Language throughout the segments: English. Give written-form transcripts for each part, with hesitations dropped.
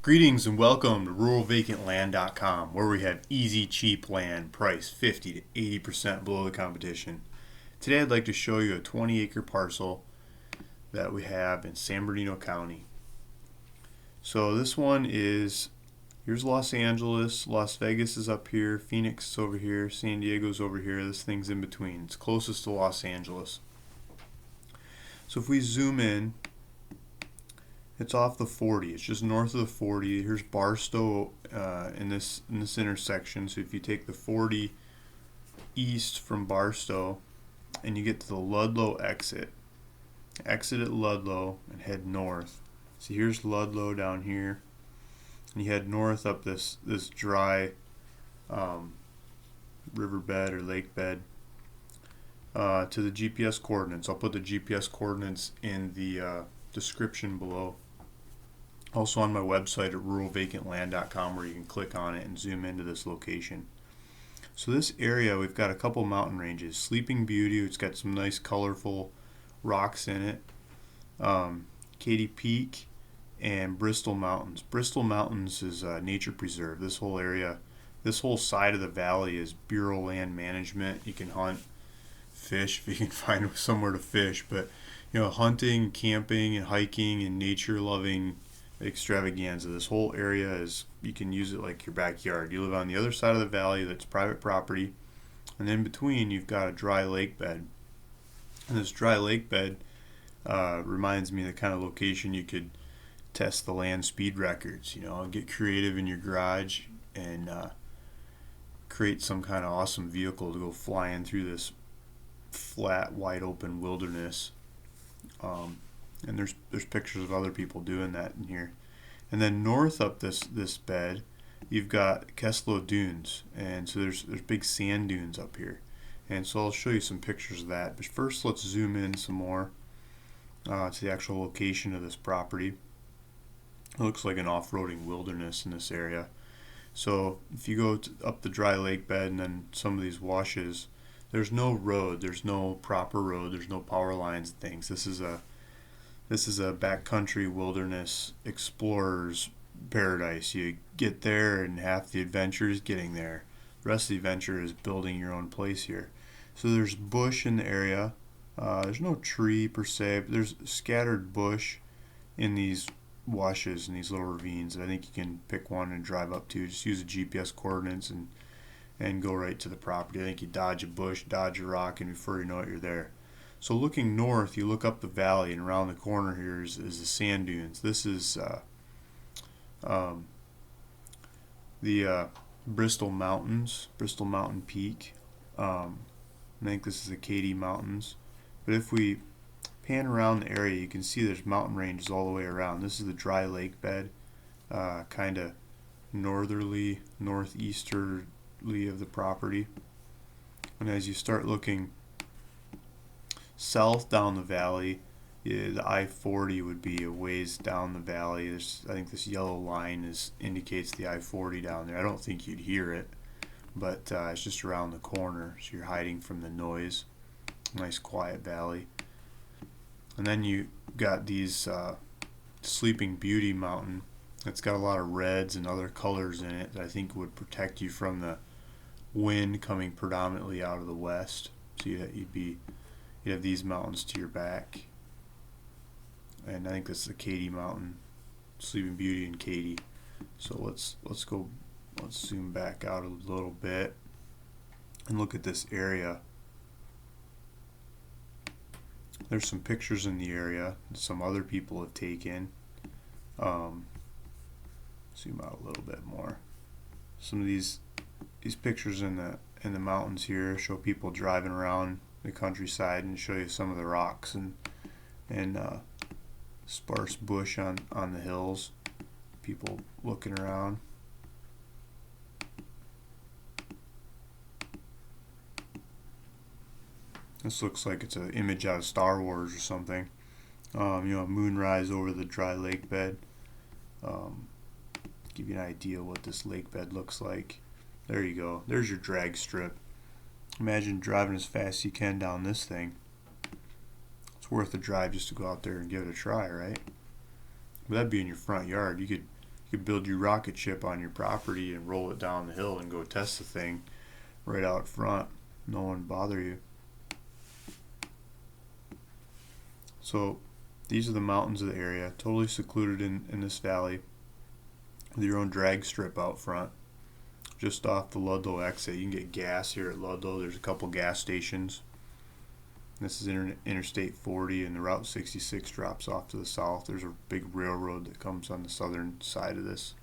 Greetings and welcome to ruralvacantland.com, where we have easy, cheap land priced 50 to 80% below the competition. Today I'd like to show you a 20-acre parcel that we have in San Bernardino County. So this one is, here's Los Angeles, Las Vegas is up here, Phoenix is over here, San Diego's over here, this thing's in between. It's closest to Los Angeles. So if we zoom in, it's off the 40. It's just north of the 40. Here's Barstow in this intersection. So if you take the 40 east from Barstow and you get to the Ludlow exit at Ludlow and head north. So here's Ludlow down here, and you head north up this dry riverbed or lake bed to the GPS coordinates. I'll put the GPS coordinates in the description below. Also on my website at ruralvacantland.com, where you can click on it and zoom into this location. So this area, we've got a couple mountain ranges. Sleeping Beauty, it's got some nice colorful rocks in it. Katy Peak and Bristol Mountains. Bristol Mountains is a nature preserve. This whole area, this whole side of the valley is Bureau land management. You can hunt, fish if you can find somewhere to fish, but hunting, camping, and hiking and nature loving extravaganza. This whole area is, you can use it like your backyard. You live on the other side of the valley that's private property, and in between you've got a dry lake bed. And this dry lake bed reminds me of the kind of location you could test the land speed records. Get creative in your garage and create some kind of awesome vehicle to go flying through this flat, wide open wilderness. And there's pictures of other people doing that in here. And then north up this bed, you've got Kelso Dunes, and so there's big sand dunes up here. And so I'll show you some pictures of that. But first, let's zoom in some more to the actual location of this property. It looks like an off-roading wilderness in this area. So if you go up the dry lake bed and then some of these washes, there's no road, there's no proper road, there's no power lines and things. This is a backcountry wilderness explorer's paradise. You get there and half the adventure is getting there. The rest of the adventure is building your own place here. So there's bush in the area. There's no tree per se, but there's scattered bush in these washes and these little ravines. I think you can pick one and drive up to. Just use the GPS coordinates and go right to the property. I think you dodge a bush, dodge a rock, and before you know it, you're there. So looking north, you look up the valley, and around the corner here is the sand dunes. This is the Bristol Mountains, Bristol Mountain Peak. I think this is the Katy Mountains. But if we pan around the area, you can see there's mountain ranges all the way around. This is the dry lake bed, kind of northerly, northeasterly of the property. And as you start looking south down the valley, the I-40 would be a ways down the valley. I think this yellow line indicates the I-40 down there. I don't think you'd hear it, but it's just around the corner, so you're hiding from the noise. Nice quiet valley. And then you got these Sleeping Beauty mountain. It's got a lot of reds and other colors in it that I think would protect you from the wind coming predominantly out of the west. So you'd have these mountains to your back. And I think this is the Katy Mountain, Sleeping Beauty and Katy. So let's zoom back out a little bit and look at this area. There's some pictures in the area that some other people have taken. Zoom out a little bit more. Some of these pictures in the mountains here show people driving around the countryside and show you some of the rocks and sparse bush on the hills. People looking around. This looks like it's an image out of Star Wars or something. Moonrise over the dry lake bed. Give you an idea what this lake bed looks like. There you go. There's your drag strip. Imagine driving as fast as you can down this thing. It's worth the drive just to go out there and give it a try, right? But that'd be in your front yard. You could You could build your rocket ship on your property and roll it down the hill and go test the thing right out front. No one bother you. So these are the mountains of the area, totally secluded in this valley, with your own drag strip out front. Just off the Ludlow exit, you can get gas here at Ludlow. There's a couple gas stations. This is Interstate 40, and the Route 66 drops off to the south. There's a big railroad that comes on the southern side of this.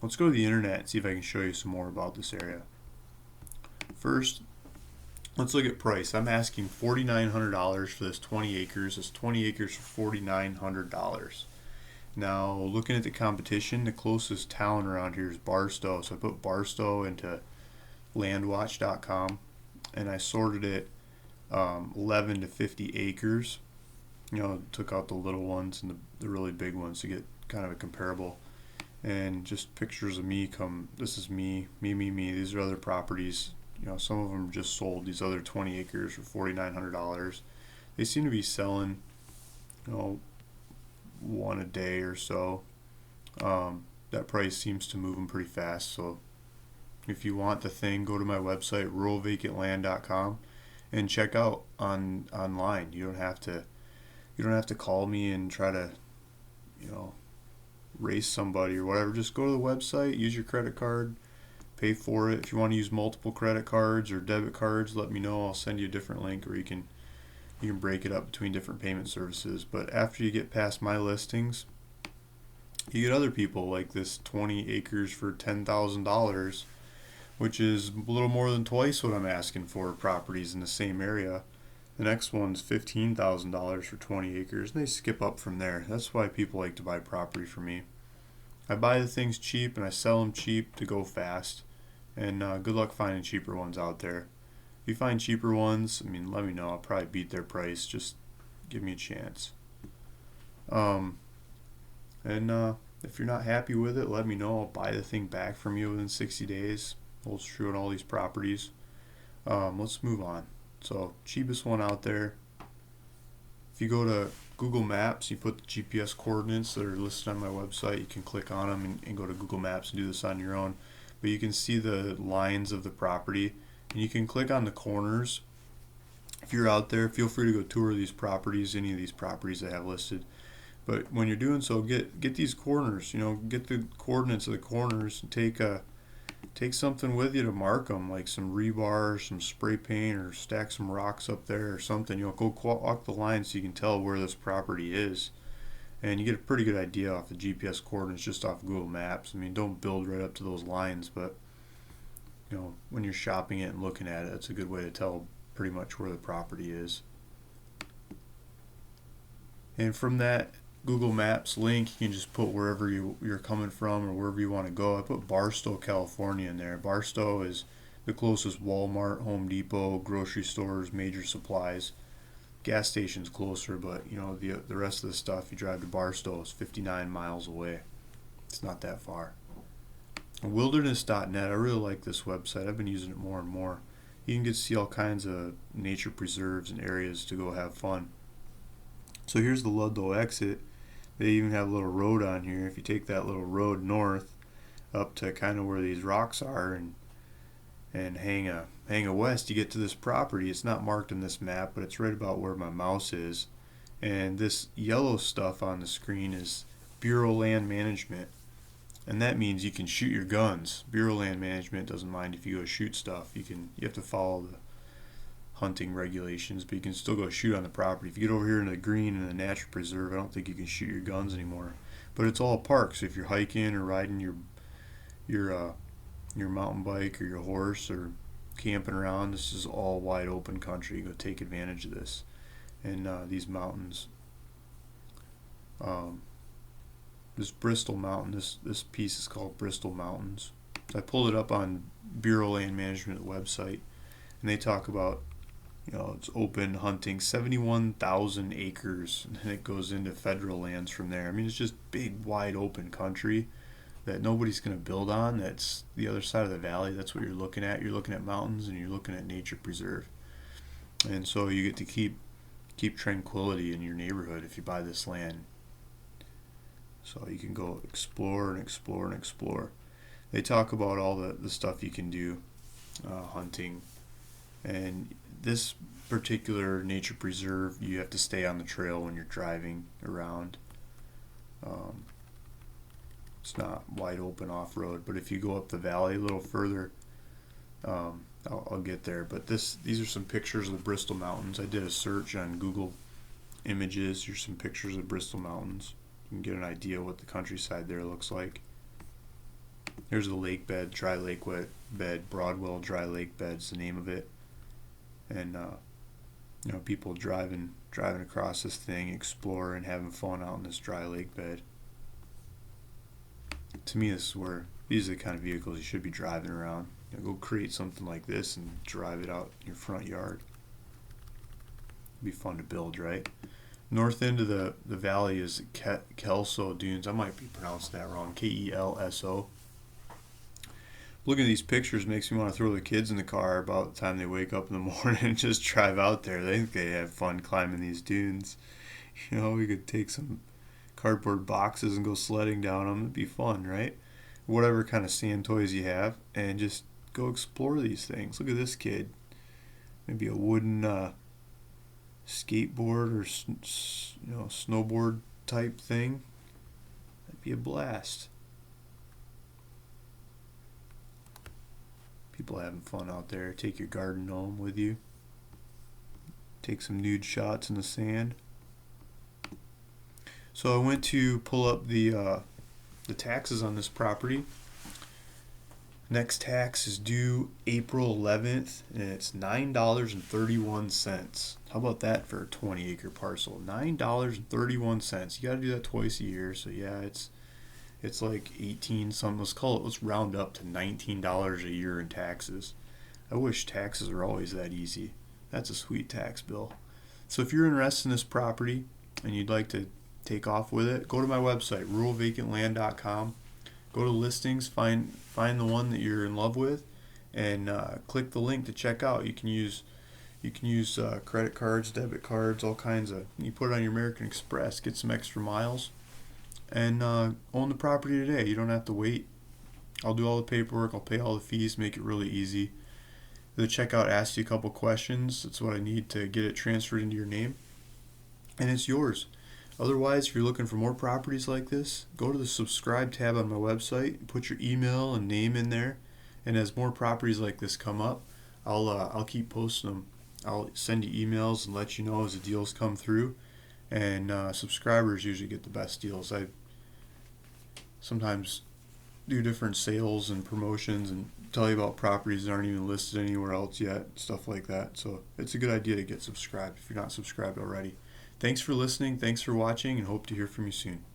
Let's go to the internet and see if I can show you some more about this area. First, let's look at price. I'm asking $4,900 for this 20 acres. This 20 acres for $4,900. Now, looking at the competition, the closest town around here is Barstow. So I put Barstow into landwatch.com, and I sorted it 11 to 50 acres. Took out the little ones and the really big ones to get kind of a comparable. And just pictures of me come. This is me. These are other properties. Some of them just sold. These other 20 acres for $4,900. They seem to be selling, one a day or so. That price seems to move them pretty fast. So if you want the thing, go to my website, ruralvacantland.com, and check out online. You don't have to call me and try to, race somebody or whatever. Just go to the website, use your credit card, pay for it. If you want to use multiple credit cards or debit cards, let me know. I'll send you a different link, or you can break it up between different payment services. But after you get past my listings, you get other people like this 20 acres for $10,000, which is a little more than twice what I'm asking for properties in the same area. The next one's $15,000 for 20 acres, and they skip up from there. That's why people like to buy property from me. I buy the things cheap and I sell them cheap to go fast. And good luck finding cheaper ones out there. If you find cheaper ones, let me know. I'll probably beat their price. Just give me a chance. And if you're not happy with it, let me know. I'll buy the thing back from you within 60 days. Holds true on all these properties. Let's move on. So, cheapest one out there. If you go to Google Maps, you put the GPS coordinates that are listed on my website. You can click on them and go to Google Maps and do this on your own. But you can see the lines of the property, and you can click on the corners. If you're out there, feel free to go tour these properties, any of these properties I have listed. But when you're doing so, get these corners. Get the coordinates of the corners and take something with you to mark them, like some rebar, some spray paint, or stack some rocks up there or something. Go walk the line so you can tell where this property is. And you get a pretty good idea off the GPS coordinates just off Google Maps. Don't build right up to those lines, but when you're shopping it and looking at it, it's a good way to tell pretty much where the property is. And from that Google Maps link, you can just put wherever you're coming from or wherever you want to go. I put Barstow, California in there. Barstow is the closest Walmart, Home Depot, grocery stores, major supplies. Gas station's closer, but the rest of the stuff, you drive to Barstow, is 59 miles away. It's not that far. Wilderness.net, I really like this website. I've been using it more and more. You can get to see all kinds of nature preserves and areas to go have fun. So here's the Ludlow exit. They even have a little road on here. If you take that little road north up to kind of where these rocks are and hang a west, you get to this property. It's not marked in this map, but it's right about where my mouse is. And this yellow stuff on the screen is Bureau Land Management. And that means you can shoot your guns. Bureau Land Management doesn't mind if you go shoot stuff. You have to follow the hunting regulations, but you can still go shoot on the property. If you get over here in the green in the natural preserve, I don't think you can shoot your guns anymore. But it's all parks. So if you're hiking or riding your mountain bike or your horse or camping around, this is all wide open country. You go take advantage of this. And these mountains, this Bristol Mountain, this piece is called Bristol Mountains. So I pulled it up on Bureau Land Management website, and they talk about it's open hunting, 71,000 acres, and then it goes into federal lands from there. It's just big, wide open country that nobody's going to build on. That's the other side of the valley. That's what you're looking at. You're looking at mountains and you're looking at nature preserve. And so you get to keep tranquility in your neighborhood if you buy this land. So you can go explore and explore and explore. They talk about all the stuff you can do, hunting, and this particular nature preserve, you have to stay on the trail when you're driving around. Um, it's not wide open off road, but if you go up the valley a little further, I'll get there. But these are some pictures of the Bristol Mountains. I did a search on Google Images. Here's some pictures of Bristol Mountains. You can get an idea what the countryside there looks like. Here's the lake bed, dry lake bed, Broadwell Dry Lake Bed's the name of it. And people driving across this thing, exploring, having fun out in this dry lake bed. To me, these are the kind of vehicles you should be driving around. Go create something like this and drive it out in your front yard. It'd be fun to build, right? North end of the valley is Kelso Dunes. I might be pronouncing that wrong. Kelso. Looking at these pictures makes me want to throw the kids in the car about the time they wake up in the morning and just drive out there. They think they have fun climbing these dunes. We could take some cardboard boxes and go sledding down them. It'd be fun, right? Whatever kind of sand toys you have, and just go explore these things. Look at this kid. Maybe a wooden skateboard or snowboard type thing. That'd be a blast. People having fun out there. Take your garden gnome with you. Take some nude shots in the sand. So I went to pull up the taxes on this property. Next tax is due April 11th, and it's $9.31. How about that for a 20-acre parcel? $9.31. You got to do that twice a year, so yeah, it's like 18 something. Let's round up to $19 a year in taxes. I wish taxes were always that easy. That's a sweet tax bill. So if you're interested in this property and you'd like to take off with it, go to my website, ruralvacantland.com. Go to listings, find the one that you're in love with, and click the link to check out. You can use credit cards, debit cards, all kinds of. You put it on your American Express, get some extra miles, and own the property today. You don't have to wait. I'll do all the paperwork. I'll pay all the fees. Make it really easy. The checkout asks you a couple questions. That's what I need to get it transferred into your name, and it's yours. Otherwise, if you're looking for more properties like this, go to the subscribe tab on my website, put your email and name in there, and as more properties like this come up, I'll keep posting them. I'll send you emails and let you know as the deals come through, and subscribers usually get the best deals. I sometimes do different sales and promotions and tell you about properties that aren't even listed anywhere else yet, stuff like that. So it's a good idea to get subscribed if you're not subscribed already. Thanks for listening, thanks for watching, and hope to hear from you soon.